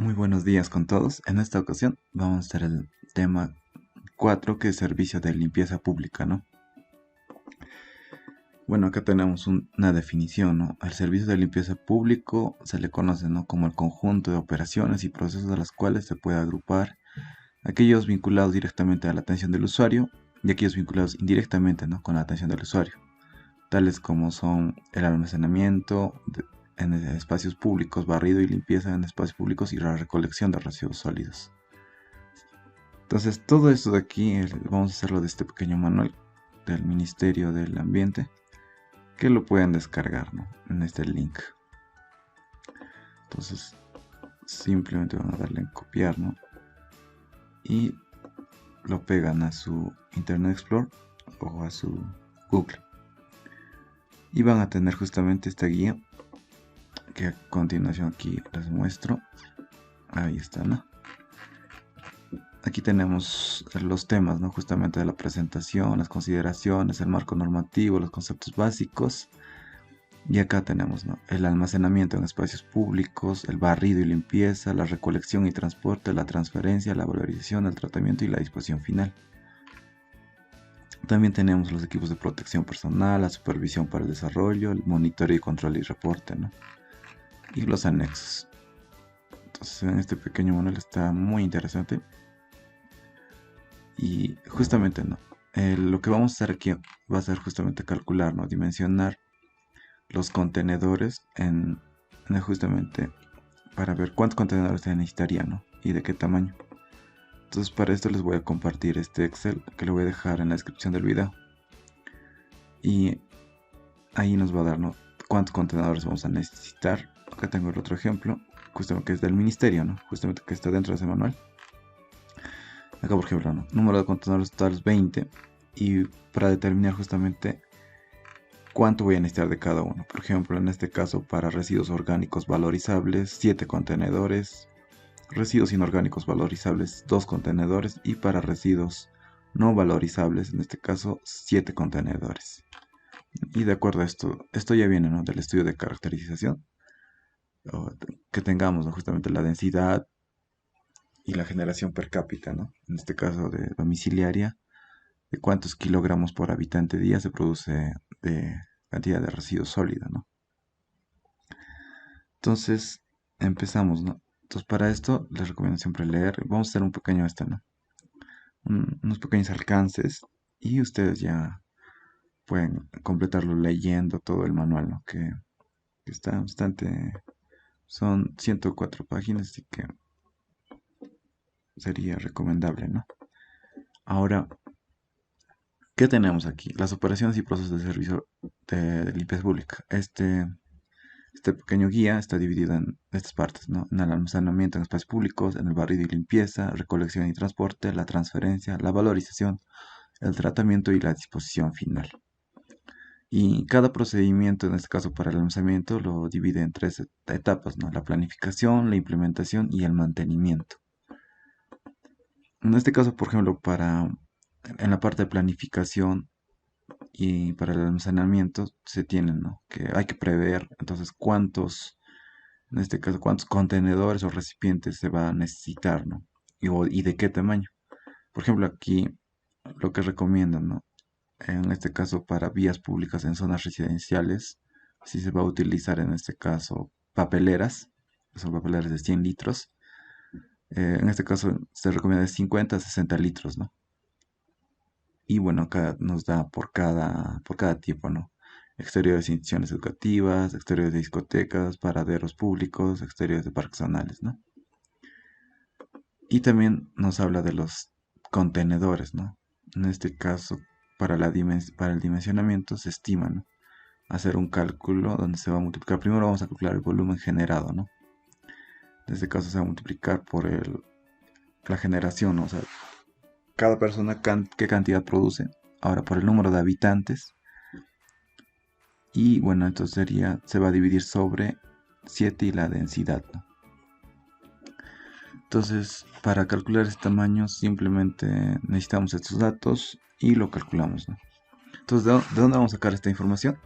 Muy buenos días con todos. En esta ocasión vamos a hacer el tema 4, que es servicio de limpieza pública, ¿no? Bueno, acá tenemos una definición, ¿no? El servicio de limpieza público se le conoce, ¿no?, como el conjunto de operaciones y procesos a las cuales se puede agrupar aquellos vinculados directamente a la atención del usuario y aquellos vinculados indirectamente, ¿no?, con la atención del usuario, tales como son el almacenamiento en espacios públicos, barrido y limpieza en espacios públicos y la recolección de residuos sólidos. Entonces, todo esto de aquí vamos a hacerlo de este pequeño manual del Ministerio del Ambiente, que lo pueden descargar, ¿no?, en este link. Entonces, simplemente van a darle en copiar, ¿no?, y lo pegan a su Internet Explorer o a su Google. Y van a tener justamente esta guía que a continuación aquí les muestro. Ahí está, ¿no? Aquí tenemos los temas, ¿no?, justamente de la presentación, las consideraciones, el marco normativo, los conceptos básicos. Y acá tenemos, ¿no?, el almacenamiento en espacios públicos, el barrido y limpieza, la recolección y transporte, la transferencia, la valorización, el tratamiento y la disposición final. También tenemos los equipos de protección personal, la supervisión para el desarrollo, el monitoreo y control y reporte, ¿no?, y los anexos. Entonces, en este pequeño manual está muy interesante. Y justamente, ¿no?, lo que vamos a hacer aquí va a ser justamente calcular, ¿no?, dimensionar los contenedores justamente para ver cuántos contenedores se necesitaría, ¿no?, y de qué tamaño. Entonces, para esto les voy a compartir este Excel que lo voy a dejar en la descripción del video. Y ahí nos va a dar, ¿no?, cuántos contenedores vamos a necesitar. Acá tengo el otro ejemplo, justamente que es del ministerio, ¿no?, justamente que está dentro de ese manual. Acá, por ejemplo, ¿no?, número de contenedores totales 20. Y para determinar justamente cuánto voy a necesitar de cada uno. Por ejemplo, en este caso, para residuos orgánicos valorizables, 7 contenedores. Residuos inorgánicos valorizables, 2 contenedores. Y para residuos no valorizables, en este caso, 7 contenedores. Y de acuerdo a esto ya viene, ¿no?, del estudio de caracterización, que tengamos, ¿no?, justamente la densidad y la generación per cápita, ¿no?, en este caso de domiciliaria, de cuántos kilogramos por habitante día se produce de cantidad de residuo sólido, ¿no? Entonces, empezamos, ¿no? Entonces, para esto les recomiendo siempre leer. Vamos a hacer un pequeño ¿no?, unos pequeños alcances, y ustedes ya pueden completarlo leyendo todo el manual, ¿no?, que está bastante. Son 104 páginas, así que sería recomendable, ¿no? Ahora, ¿qué tenemos aquí? Las operaciones y procesos de servicio de limpieza pública. Este pequeño guía está dividido en estas partes, ¿no?, en el almacenamiento en espacios públicos, en el barrido y limpieza, recolección y transporte, la transferencia, la valorización, el tratamiento y la disposición final. Y cada procedimiento, en este caso para el almacenamiento, lo divide en 3 etapas, ¿no?, la planificación, la implementación y el mantenimiento. En este caso, por ejemplo, en la parte de planificación y para el almacenamiento se tienen, ¿no?, que hay que prever entonces en este caso, cuántos contenedores o recipientes se va a necesitar, ¿no?, y de qué tamaño. Por ejemplo, aquí lo que recomiendan, ¿no?, en este caso para vías públicas en zonas residenciales, si se va a utilizar en este caso papeleras, son papeleras de 100 litros. En este caso se recomienda de 50 a 60 litros, ¿no? Y bueno, acá nos da por cada tipo, ¿no? Exteriores de instituciones educativas, exteriores de discotecas, paraderos públicos, exteriores de parques zonales, ¿no? Y también nos habla de los contenedores, ¿no? En este caso, para el dimensionamiento se estima, ¿no?, hacer un cálculo donde se va a multiplicar. Primero vamos a calcular el volumen generado, ¿no? En este caso se va a multiplicar por la generación, ¿no? O sea, cada persona qué cantidad produce. Ahora por el número de habitantes. Y bueno, entonces se va a dividir sobre 7 y la densidad, ¿no? Entonces, para calcular este tamaño simplemente necesitamos estos datos y lo calculamos, ¿no? Entonces, ¿de dónde vamos a sacar esta información?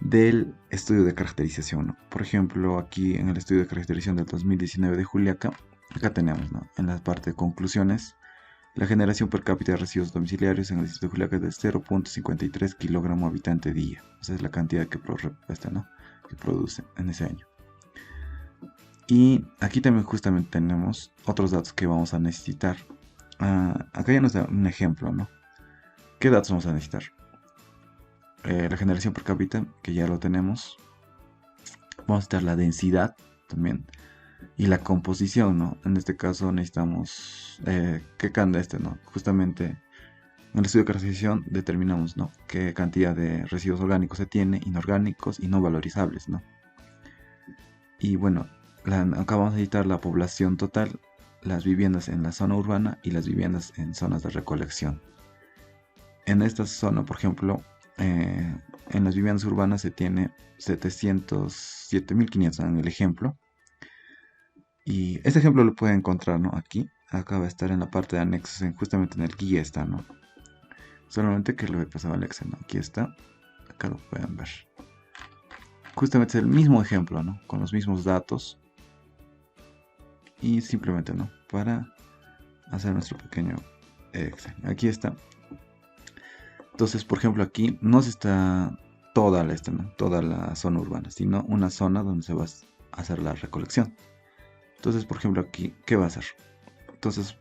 del estudio de caracterización, ¿no? Por ejemplo, aquí en el estudio de caracterización del 2019 de Juliaca, acá tenemos, ¿no? En la parte de conclusiones, la generación per cápita de residuos domiciliarios en el distrito de Juliaca es de 0.53 kilogramo habitante día. Esa es la cantidad que, ¿no? que produce en ese año. Y aquí también justamente tenemos otros datos que vamos a necesitar. Acá ya nos da un ejemplo, ¿no? ¿Qué datos vamos a necesitar? La generación per cápita, que ya lo tenemos. Vamos a necesitar la densidad también. Y la composición, ¿no? En este caso necesitamos qué canta ¿no? Justamente en el estudio de caracterización determinamos, ¿no? Qué cantidad de residuos orgánicos se tiene, inorgánicos y no valorizables, ¿no? Y bueno, acá vamos a necesitar la población total, las viviendas en la zona urbana y las viviendas en zonas de recolección. En esta zona, por ejemplo, en las viviendas urbanas se tiene 707.500 en el ejemplo. Y este ejemplo lo pueden encontrar, ¿no? Aquí. Acá va a estar en la parte de anexos, justamente en el guía está, ¿no? Solamente que lo he pasado al Excel, ¿no? Aquí está. Acá lo pueden ver. Justamente es el mismo ejemplo, ¿no? Con los mismos datos. Y simplemente, ¿no? Para hacer nuestro pequeño Excel. Aquí está. Entonces, por ejemplo, aquí no se está toda ¿no? Toda la zona urbana, sino una zona donde se va a hacer la recolección. Entonces, por ejemplo, aquí, ¿qué va a hacer? Entonces,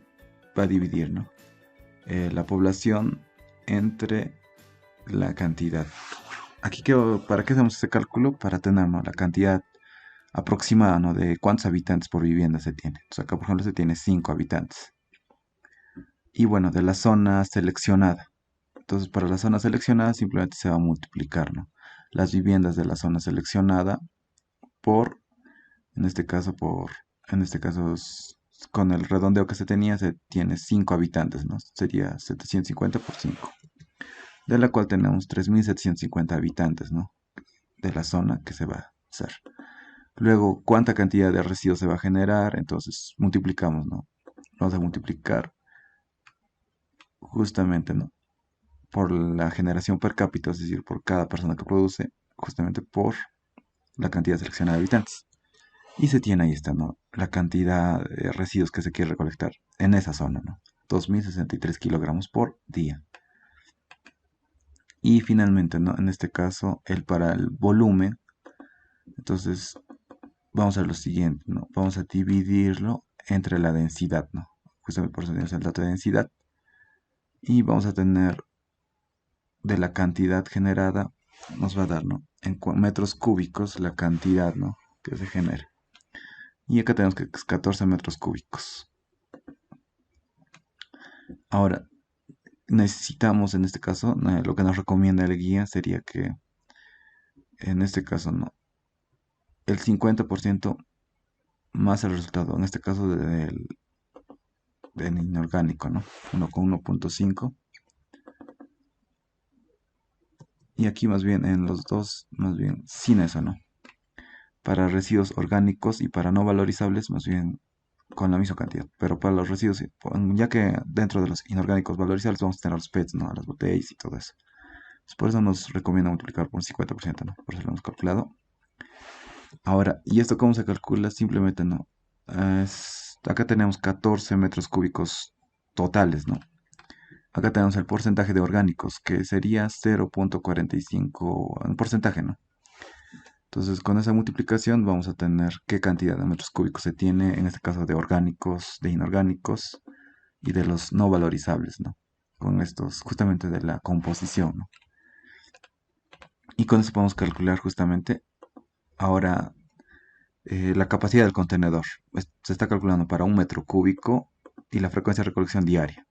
va a dividir, ¿no? La población entre la cantidad. Aquí, ¿para qué hacemos este cálculo? Para tener, ¿no? La cantidad aproximada, ¿no? De cuántos habitantes por vivienda se tiene. Entonces, acá, por ejemplo, se tiene 5 habitantes. Y bueno, de la zona seleccionada. Entonces, para la zona seleccionada simplemente se va a multiplicar, ¿no? Las viviendas de la zona seleccionada por, en este caso, con el redondeo que se tenía, se tiene 5 habitantes, ¿no? Sería 750 por 5. De la cual tenemos 3.750 habitantes, ¿no? De la zona que se va a hacer. Luego, ¿cuánta cantidad de residuos se va a generar? Entonces, multiplicamos, ¿no? Vamos a multiplicar justamente, ¿no? Por la generación per cápita, es decir, por cada persona que produce, justamente por la cantidad seleccionada de habitantes. Y se tiene ahí está, ¿no? La cantidad de residuos que se quiere recolectar en esa zona, ¿no? 2.063 kilogramos por día. Y finalmente, ¿no? En este caso, para el volumen, entonces vamos a lo siguiente, ¿no? Vamos a dividirlo entre la densidad, ¿no? Justamente por eso tenemos el dato de densidad. Y vamos a tener de la cantidad generada, nos va a dar, ¿no? En metros cúbicos la cantidad, ¿no? Que se genera. Y acá tenemos que es 14 metros cúbicos. Ahora, necesitamos en este caso, lo que nos recomienda el guía sería que, en este caso, ¿no? El 50% más el resultado, en este caso del inorgánico, ¿no? 1,1.5. Y aquí más bien en los dos, más bien sin eso, ¿no? Para residuos orgánicos y para no valorizables, más bien con la misma cantidad. Pero para los residuos, ya que dentro de los inorgánicos valorizables vamos a tener los PETs, ¿no? Las botellas y todo eso. Por eso nos recomienda multiplicar por un 50%, ¿no? Por eso lo hemos calculado. Ahora, ¿y esto cómo se calcula? Simplemente no. Acá tenemos 14 metros cúbicos totales, ¿no? Acá tenemos el porcentaje de orgánicos, que sería 0.45 en porcentaje, ¿no? Entonces, con esa multiplicación vamos a tener qué cantidad de metros cúbicos se tiene, en este caso de orgánicos, de inorgánicos y de los no valorizables, ¿no? Con estos, justamente de la composición, ¿no? Y con eso podemos calcular justamente ahora la capacidad del contenedor. Se está calculando para un metro cúbico y la frecuencia de recolección diaria,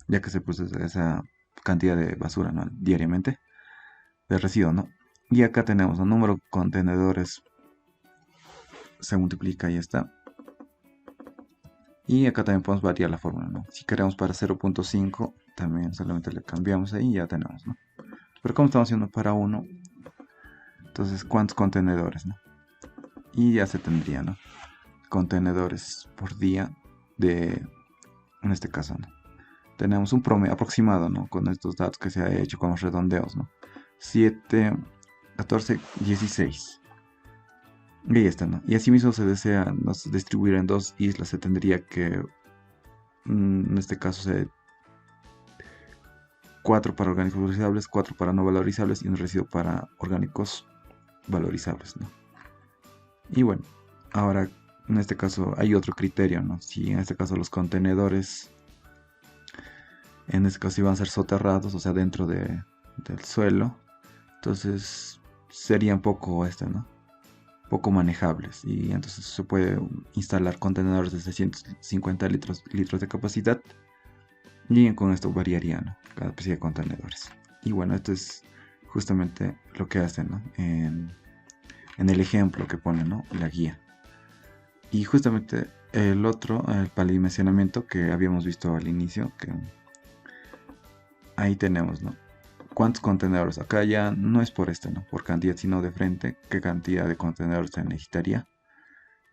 ya que se puso esa cantidad de basura, ¿no? Diariamente, de residuo, ¿no? Y acá tenemos el número de contenedores, se multiplica y está. Y acá también podemos variar la fórmula, ¿no? Si queremos para 0.5, también solamente le cambiamos ahí y ya tenemos, ¿no? Pero como estamos haciendo para 1, entonces, ¿cuántos contenedores, no? Y ya se tendría, ¿no? Contenedores por día en este caso, ¿no? Tenemos un promedio aproximado, ¿no? Con estos datos que se ha hecho con los redondeos, ¿no? 7 14, 16. Y ahí está, ¿no? Y asimismo se desea, ¿no?, distribuir en dos islas. Se tendría que, en este caso, 4 para orgánicos valorizables, 4 para no valorizables y un residuo para orgánicos valorizables, ¿no? Y bueno, ahora en este caso hay otro criterio, ¿no? Si en este caso los contenedores, en este caso iban a ser soterrados, o sea, dentro del suelo, entonces serían poco, ¿no? Poco manejables, y entonces se puede instalar contenedores de 650 litros de capacidad, y con esto variaría, ¿no?, cada especie de contenedores. Y bueno, esto es justamente lo que hacen, ¿no?, en el ejemplo que pone, ¿no?, la guía. Y justamente el otro, el paladimensionamiento que habíamos visto al inicio, que ahí tenemos, ¿no?, cuántos contenedores. Acá ya no es por ¿no?, por cantidad, sino de frente, qué cantidad de contenedores se necesitaría.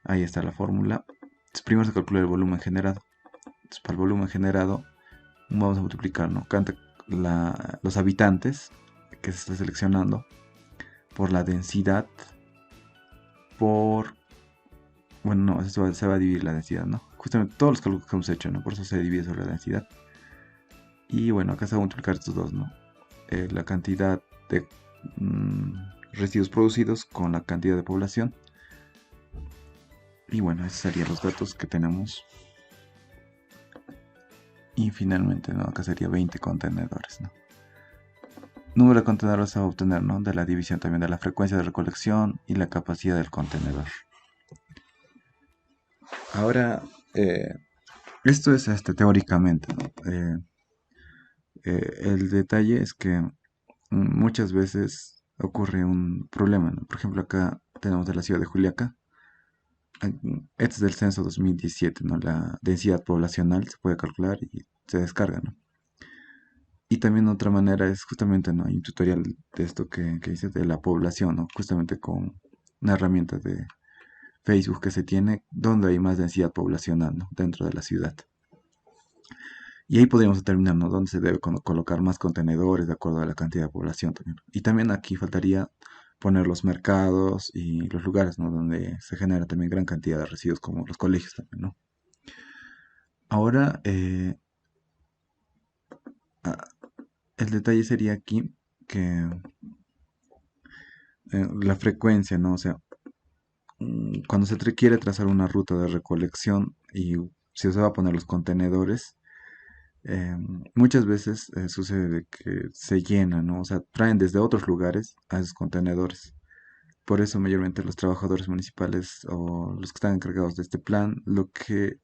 Ahí está la fórmula. Entonces, primero se calcula el volumen generado. Entonces, para el volumen generado vamos a multiplicar, ¿no?, los habitantes que se está seleccionando por la densidad, por... Bueno, no, se va a dividir la densidad, ¿no? Justamente todos los cálculos que hemos hecho, ¿no? Por eso se divide sobre la densidad. Y bueno, acá se va a multiplicar estos dos, ¿no? La cantidad de residuos producidos con la cantidad de población. Y bueno, esos serían los datos que tenemos. Y finalmente, ¿no?, acá sería 20 contenedores, ¿no? Número de contenedores se va a obtener, ¿no?, de la división también de la frecuencia de recolección y la capacidad del contenedor. Ahora, esto es teóricamente, ¿no? El detalle es que muchas veces ocurre un problema, ¿no? Por ejemplo, acá tenemos de la ciudad de Juliaca. Este es del censo 2017, ¿no? La densidad poblacional se puede calcular y se descarga, ¿no? Y también otra manera es justamente, ¿no?, hay un tutorial de esto que dice de la población, ¿no?, justamente con una herramienta de Facebook que se tiene donde hay más densidad poblacional, ¿no?, dentro de la ciudad. Y ahí podríamos determinar, ¿no?, dónde se debe colocar más contenedores de acuerdo a la cantidad de población también. Y también aquí faltaría poner los mercados y los lugares, ¿no?, donde se genera también gran cantidad de residuos, como los colegios también, ¿no? Ahora, el detalle sería aquí que la frecuencia, ¿no? O sea, cuando se quiere trazar una ruta de recolección y si se va a poner los contenedores, muchas veces sucede de que se llenan, ¿no? O sea, traen desde otros lugares a esos contenedores. Por eso mayormente los trabajadores municipales o los que están encargados de este plan, lo que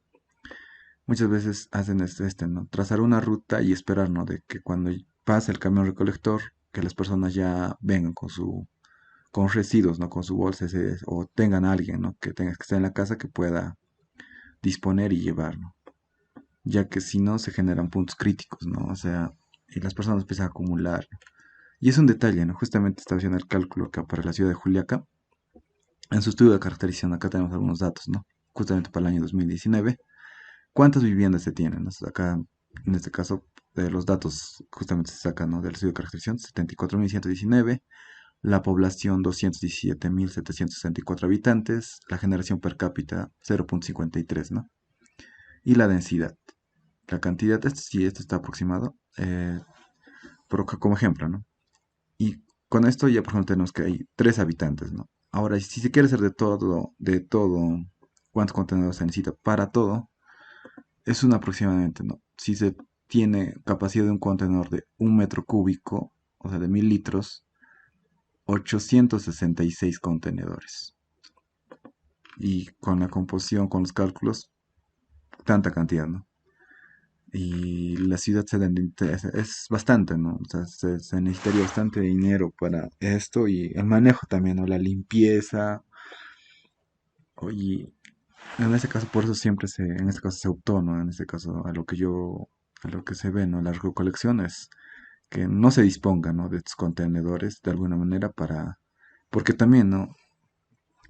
muchas veces hacen es ¿no?, trazar una ruta y esperar, ¿no?, de que cuando pase el camión recolector, que las personas ya vengan con residuos, ¿no?, con su bolsa, o tengan a alguien, ¿no?, que esté en la casa que pueda disponer y llevar, ¿no? Ya que si no se generan puntos críticos, ¿no? O sea, y las personas empiezan a acumular. Y es un detalle, ¿no? Justamente estaba haciendo el cálculo acá para la ciudad de Juliaca. En su estudio de caracterización, acá tenemos algunos datos, ¿no? Justamente para el año 2019. ¿Cuántas viviendas se tienen? Acá, en este caso, los datos justamente se sacan, ¿no?, del estudio de caracterización, 74.119. La población 217.764 habitantes, la generación per cápita 0.53, ¿no? Y la densidad, la cantidad, esto está aproximado, como ejemplo, ¿no? Y con esto ya por ejemplo tenemos que hay 3 habitantes, ¿no? Ahora, si se quiere hacer de todo, cuántos contenedores se necesita para todo, es un aproximadamente, ¿no? Si se tiene capacidad de un contenedor de 1 metro cúbico, o sea, de 1000 litros, 866 contenedores. Y con la composición, con los cálculos, tanta cantidad, ¿no? Y la ciudad es bastante, ¿no? O sea, se necesitaría bastante dinero para esto y el manejo también, ¿no? La limpieza. Y en este caso, por eso siempre en este caso se optó, ¿no? En este caso, a lo que se ve, ¿no? Las recolecciones, que no se disponga, ¿no?, de estos contenedores de alguna manera porque también, ¿no?,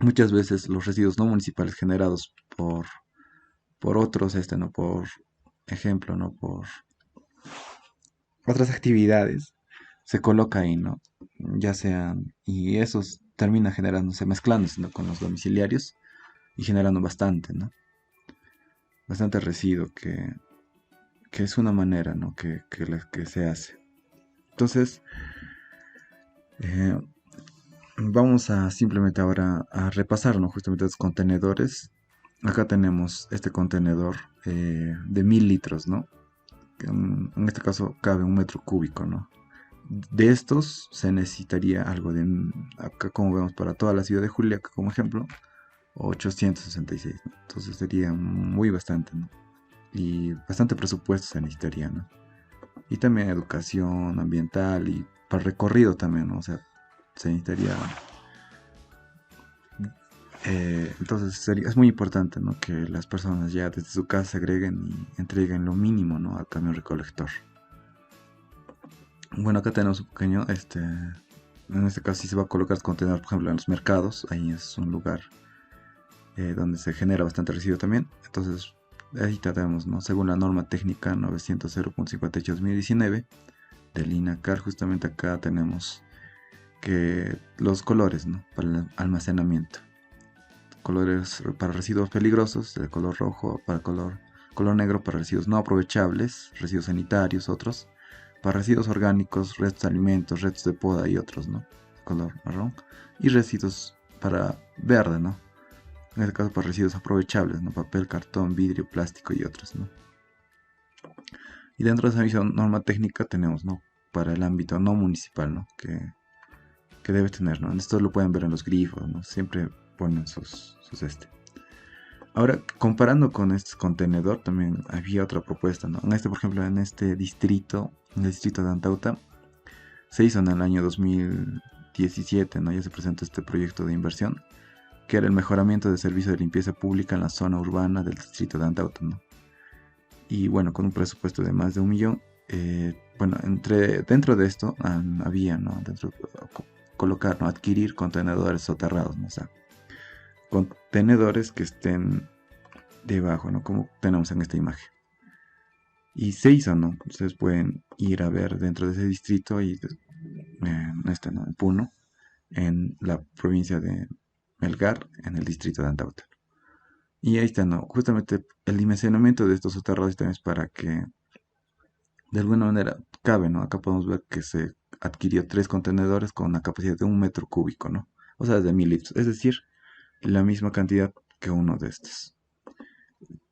muchas veces los residuos no municipales generados por otros, ¿no?, por ejemplo, ¿no?, por otras actividades, se coloca ahí, ¿no? Ya sean, y eso termina generándose, mezclándose, ¿no? Con los domiciliarios y generando bastante, ¿no? Bastante residuo que es una manera, ¿no? Que se hace. Entonces, eh, vamos a simplemente ahora a repasar, ¿no? Justamente los contenedores. Acá tenemos este contenedor de 1000 litros, ¿no? Que en este caso cabe 1 metro cúbico, ¿no? De estos se necesitaría algo de, acá como vemos para toda la ciudad de Juliaca como ejemplo, 866, ¿no? Entonces sería muy bastante, ¿no? Y bastante presupuesto se necesitaría, ¿no? Y también educación ambiental y para recorrido también, ¿no? O sea, se necesitaría. Entonces es muy importante, ¿no? Que las personas ya desde su casa agreguen y entreguen lo mínimo, ¿no? Al camión recolector. Bueno, acá tenemos un pequeño, en este caso si se va a colocar el contenedor, por ejemplo, en los mercados, ahí es un lugar donde se genera bastante residuo también. Entonces, ahí tenemos, ¿no? Según la norma técnica 900.58/2019 del INACAR, justamente acá tenemos que los colores, ¿no? Para el almacenamiento. Colores para residuos peligrosos, de color rojo, para color negro para residuos no aprovechables, residuos sanitarios, otros, para residuos orgánicos, restos de alimentos, restos de poda y otros, ¿no? Color marrón. Y residuos para verde, ¿no? En este caso para residuos aprovechables, ¿no? Papel, cartón, vidrio, plástico y otros, ¿no? Y dentro de esa misma norma técnica tenemos, ¿no? Para el ámbito no municipal, ¿no? Que debe tener, ¿no? Esto lo pueden ver en los grifos, ¿no? Siempre ponen sus. Ahora, comparando con este contenedor, también había otra propuesta, ¿no? Por ejemplo, en el distrito de Antauta, se hizo en el año 2017, ¿no? Ya se presentó este proyecto de inversión, que era el mejoramiento del servicio de limpieza pública en la zona urbana del distrito de Antauta, ¿no? Y bueno, con un presupuesto de más de 1 millón, bueno, dentro de esto había, ¿no? Colocar, ¿no? Adquirir contenedores soterrados, ¿no? O sea, contenedores que estén debajo, ¿no? Como tenemos en esta imagen. Y se hizo, ¿no? Ustedes pueden ir a ver dentro de ese distrito y ¿no? En Puno, en la provincia de Melgar, en el distrito de Antauta. Y ahí está, ¿no? Justamente el dimensionamiento de estos soterrados también es para que de alguna manera cabe, ¿no? Acá podemos ver que se adquirió 3 contenedores con una capacidad de 1 metro cúbico, ¿no? O sea, de 1000 litros. Es decir, la misma cantidad que uno de estos.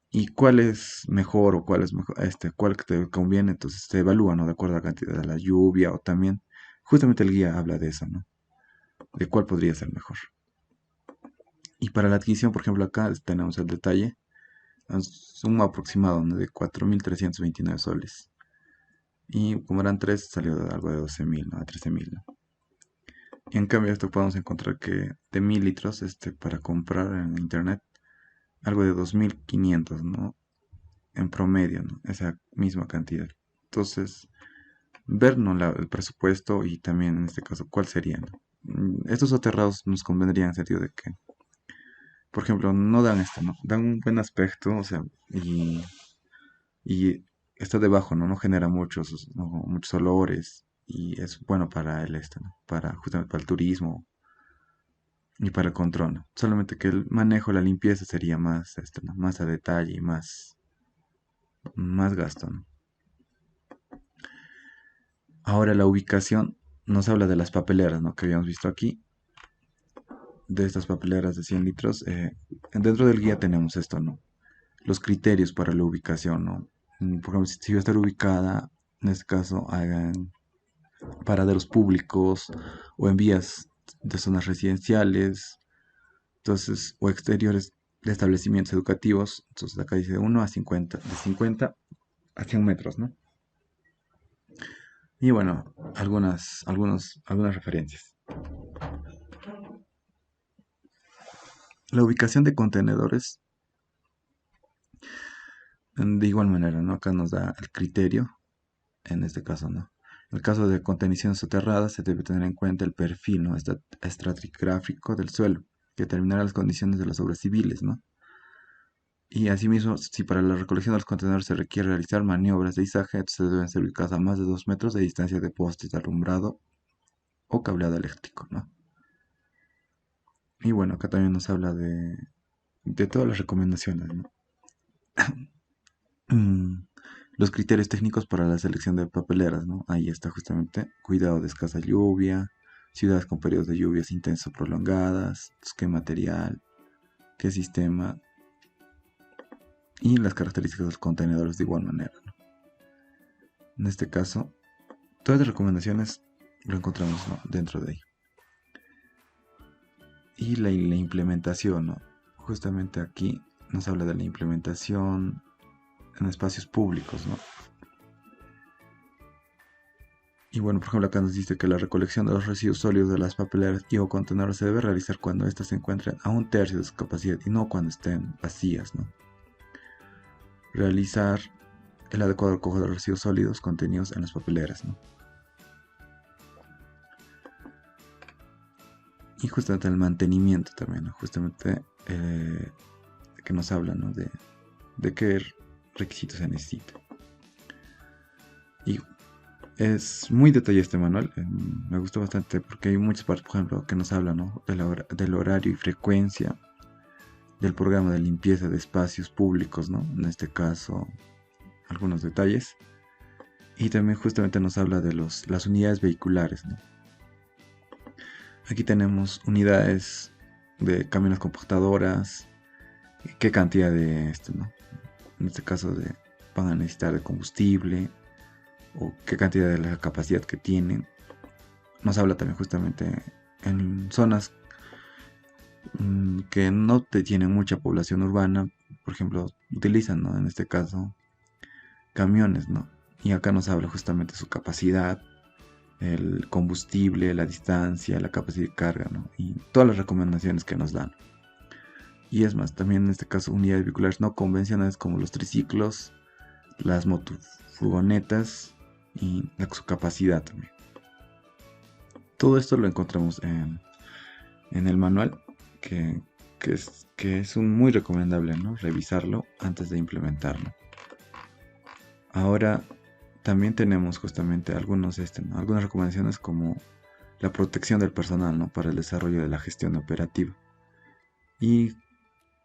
¿Y cuál es mejor o cuál es mejor, cuál te conviene? Entonces se evalúa, ¿no? De acuerdo a la cantidad de la lluvia o también, justamente el guía habla de eso, ¿no? De cuál podría ser mejor. Y para la adquisición, por ejemplo, acá tenemos el detalle, es un aproximado, ¿no? De 4.329 soles. Y como eran 3, salió de algo de 12.000, ¿no? A 13.000, ¿no? Y en cambio esto podemos encontrar que de 1000 litros, para comprar en internet, algo de 2.500, ¿no? En promedio, ¿no? Esa misma cantidad. Entonces, ver, ¿no? El presupuesto y también en este caso cuál sería, ¿no? Estos soterrados nos convendrían en el sentido de que, por ejemplo, no dan esto, ¿no? Dan un buen aspecto, o sea, y está debajo, ¿no? No genera muchos, ¿no? Muchos olores y es bueno para el ¿no? Para justamente para el turismo y para el control, ¿no? Solamente que el manejo, la limpieza sería más, ¿no? Más a detalle y más gasto, ¿no? Ahora la ubicación nos habla de las papeleras, ¿no? Que habíamos visto aquí, de estas papeleras de 100 litros. Dentro del guía tenemos esto, ¿no? Los criterios para la ubicación, ¿no? Por ejemplo, si va a estar ubicada, en este caso, en paraderos públicos o en vías de zonas residenciales, entonces, o exteriores de establecimientos educativos. Entonces, acá dice 1 a 50, de 50 a 100 metros, ¿no? Y bueno, algunas referencias. La ubicación de contenedores, de igual manera, ¿no? Acá nos da el criterio, en este caso, ¿no? En el caso de contención soterrada, se debe tener en cuenta el perfil, ¿no? Estratigráfico del suelo, que determinará las condiciones de las obras civiles, ¿no? Y asimismo, si para la recolección de los contenedores se requiere realizar maniobras de izaje, entonces deben ser ubicadas a más de 2 metros de distancia de postes de alumbrado o cableado eléctrico, ¿no? Y bueno, acá también nos habla de todas las recomendaciones, ¿no? Mm, Los criterios técnicos para la selección de papeleras, ¿no? Ahí está justamente cuidado de escasa lluvia, ciudades con periodos de lluvias intensas o prolongadas, qué material, qué sistema y las características de los contenedores de igual manera, ¿no? En este caso, todas las recomendaciones lo encontramos, ¿no?, dentro de ahí. Y la implementación, ¿no? Justamente aquí nos habla de la implementación en espacios públicos, ¿no? Y bueno, por ejemplo, acá nos dice que la recolección de los residuos sólidos de las papeleras y o contenedores se debe realizar cuando éstas se encuentren a un tercio de su capacidad y no cuando estén vacías, ¿no? Realizar el adecuado recojo de los residuos sólidos contenidos en las papeleras, ¿no? Y justamente el mantenimiento también, ¿no? Justamente que nos habla, ¿no?, de qué requisitos se necesitan. Y es muy detallado este manual, me gustó bastante porque hay muchas partes, por ejemplo, que nos hablan, ¿no?, del horario y frecuencia del programa de limpieza de espacios públicos, ¿no? En este caso, algunos detalles. Y también justamente nos habla de las unidades vehiculares, ¿no? Aquí tenemos unidades de camiones compactadoras, qué cantidad de ¿no?, en este caso van a necesitar de combustible o qué cantidad de la capacidad que tienen. Nos habla también justamente en zonas que no tienen mucha población urbana, por ejemplo, utilizan, ¿no?, en este caso, camiones, ¿no? Y acá nos habla justamente su capacidad, el combustible, la distancia, la capacidad de carga, ¿no? Y todas las recomendaciones que nos dan. Y es más, también en este caso unidades vehiculares no convencionales como los triciclos, las motofurgonetas y su capacidad también. Todo esto lo encontramos en el manual, que es muy recomendable, ¿no?, revisarlo antes de implementarlo. Ahora también tenemos justamente ¿no?, algunas recomendaciones como la protección del personal, ¿no?, para el desarrollo de la gestión operativa. Y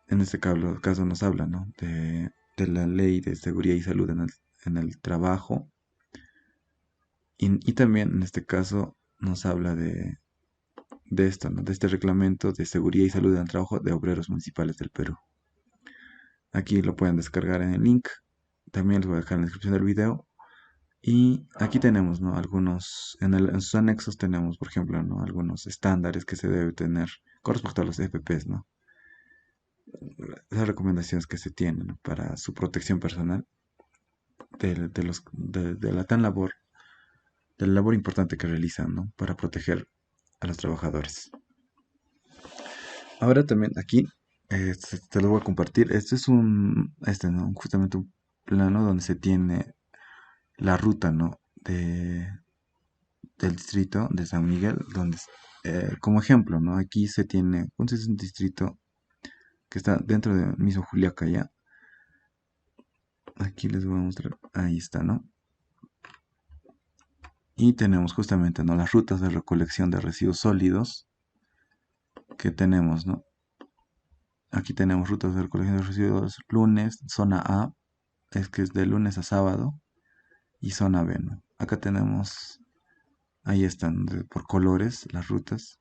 en este caso nos habla, ¿no?, de la ley de seguridad y salud en el trabajo. Y también en este caso nos habla de esto, ¿no?, de este reglamento de seguridad y salud en el trabajo de obreros municipales del Perú. Aquí lo pueden descargar en el link. También les voy a dejar en la descripción del video. Y aquí tenemos, ¿no?, en sus anexos tenemos, por ejemplo, ¿no?, algunos estándares que se debe tener con respecto a los FPs, ¿no? Esas recomendaciones que se tienen, ¿no?, para su protección personal de de la labor importante que realizan, ¿no?, para proteger a los trabajadores. Ahora también aquí te lo voy a compartir. Este es ¿no?, justamente un plano donde se tiene la ruta, ¿no?, del distrito de San Miguel, donde como ejemplo, ¿no?, aquí se tiene, entonces es un distrito que está dentro del mismo Juliaca ya. Aquí les voy a mostrar, ahí está, ¿no? Y tenemos justamente, ¿no?, las rutas de recolección de residuos sólidos que tenemos, ¿no? Aquí tenemos rutas de recolección de residuos lunes, zona A, es que es de lunes a sábado, y zona B, ¿no? Acá tenemos, ahí están por colores las rutas,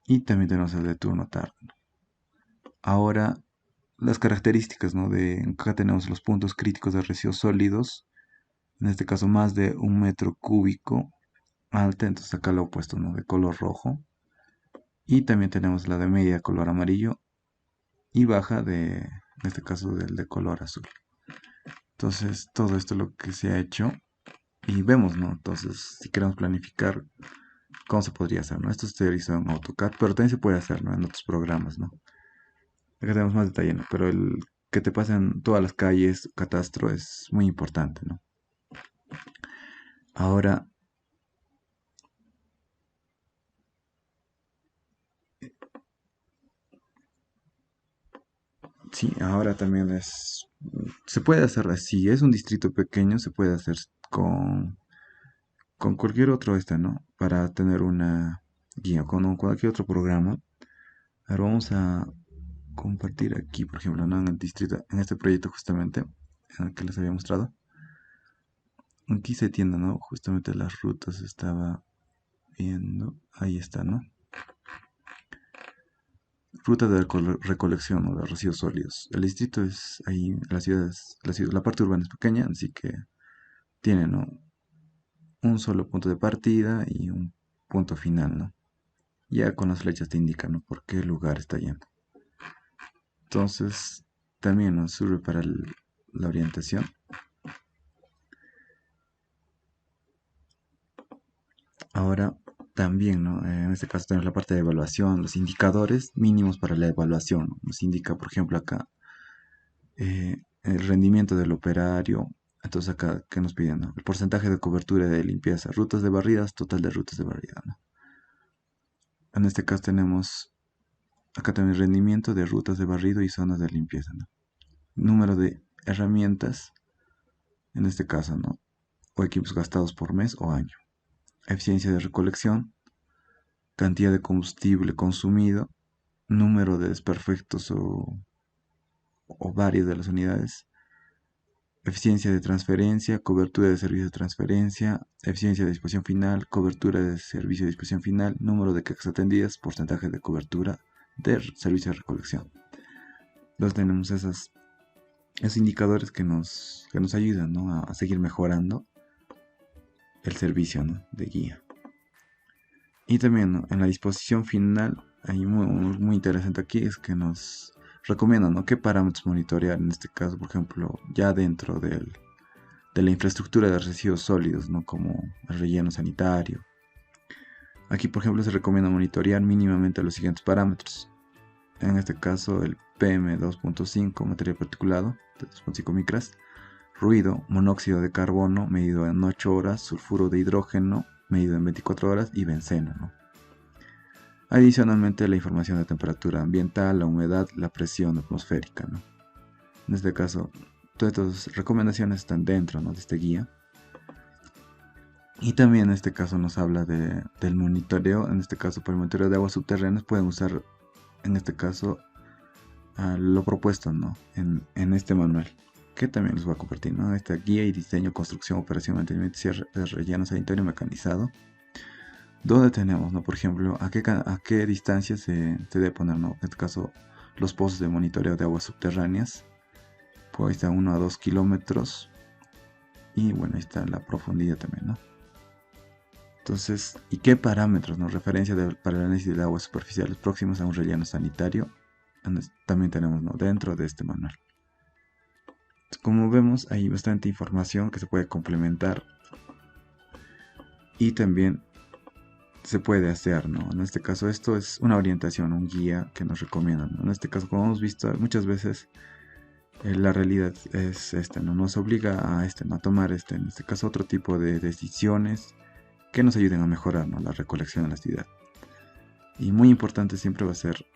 y también tenemos el de turno tarde. Ahora, las características, ¿no? Acá tenemos los puntos críticos de residuos sólidos, en este caso más de 1 metro cúbico alta, entonces acá lo he puesto, ¿no?, de color rojo. Y también tenemos la de media color amarillo y baja en este caso del de color azul. Entonces todo esto es lo que se ha hecho y vemos, ¿no? Entonces si queremos planificar cómo se podría hacer, ¿no? Esto se realizó en AutoCAD, pero también se puede hacer, ¿no?, en otros programas, ¿no? Acá tenemos más detalle, ¿no? Pero el que te pasen todas las calles, catastro, es muy importante, ¿no? Ahora, Sí, ahora también se puede hacer así, es un distrito pequeño, se puede hacer con cualquier otro ¿no? Para tener una guía, con cualquier otro programa. Ahora vamos a compartir aquí, por ejemplo, ¿no? En el distrito, en este proyecto justamente, en el que les había mostrado. Aquí se tiene, ¿no? Justamente las rutas estaba viendo, ahí está, ¿no? Ruta de recolección, ¿no? De residuos sólidos. El distrito es ahí, la parte urbana es pequeña, así que tiene, ¿no? Un solo punto de partida y un punto final, ¿no? Ya con las flechas te indican, ¿no? Por qué lugar está yendo. Entonces, también nos sirve para la orientación. Ahora, también, ¿no? En este caso tenemos la parte de evaluación, los indicadores mínimos para la evaluación, ¿no? Nos indica, por ejemplo, acá el rendimiento del operario. Entonces acá, ¿qué nos piden? ¿No? El porcentaje de cobertura de limpieza, rutas de barridas, total de rutas de barrida, ¿no? En este caso tenemos acá también rendimiento de rutas de barrido y zonas de limpieza, ¿no? Número de herramientas, en este caso, ¿no? O equipos gastados por mes o año. Eficiencia de recolección, cantidad de combustible consumido, número de desperfectos o varios de las unidades, eficiencia de transferencia, cobertura de servicio de transferencia, eficiencia de disposición final, cobertura de servicio de disposición final, número de quejas atendidas, porcentaje de cobertura de servicio de recolección. Entonces tenemos esos indicadores que nos ayudan, ¿no? a seguir mejorando el servicio, ¿no? de guía. Y también, ¿no? En la disposición final, hay muy interesante aquí, es que nos recomiendan, ¿no? qué parámetros monitorear, en este caso, por ejemplo, ya dentro de la infraestructura de residuos sólidos, ¿no? como el relleno sanitario. Aquí, por ejemplo, se recomienda monitorear mínimamente los siguientes parámetros. En este caso, el PM2.5, material particulado, de 2.5 micras, ruido, monóxido de carbono, medido en 8 horas, sulfuro de hidrógeno, medido en 24 horas, y benceno, ¿no? Adicionalmente, la información de temperatura ambiental, la humedad, la presión atmosférica, ¿no? En este caso, todas estas recomendaciones están dentro, ¿no? de este guía. Y también en este caso nos habla del monitoreo, en este caso para el monitoreo de aguas subterráneas pueden usar en este caso lo propuesto, ¿no? en este manual, que también les voy a compartir, ¿no? Esta guía y diseño, construcción, operación, mantenimiento y cierre de relleno sanitario mecanizado, donde tenemos, ¿no? por ejemplo, a qué distancia se debe poner, ¿no? en este caso los pozos de monitoreo de aguas subterráneas, pues ahí está 1 a 2 kilómetros, y bueno, ahí está la profundidad también, ¿no? Entonces, ¿y qué parámetros, no? Referencia para el análisis de aguas superficiales próximas a un relleno sanitario. También tenemos, ¿no? dentro de este manual. Como vemos, hay bastante información que se puede complementar y también se puede hacer, ¿no? En este caso, esto es una orientación, un guía que nos recomiendan, ¿no? En este caso, como hemos visto muchas veces, la realidad es esta, ¿no? Nos obliga ¿no? a tomar en este caso otro tipo de decisiones que nos ayuden a mejorar, ¿no? la recolección de la ciudad. Y muy importante siempre va a ser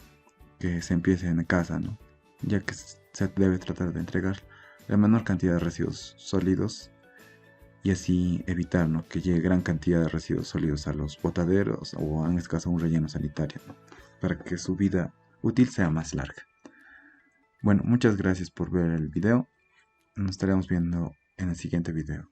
que se empiece en casa, ¿no? Ya que se debe tratar de entregar la menor cantidad de residuos sólidos y así evitar, ¿no? que llegue gran cantidad de residuos sólidos a los botaderos o en este caso a un relleno sanitario, ¿no? para que su vida útil sea más larga. Bueno, muchas gracias por ver el video. Nos estaremos viendo en el siguiente video.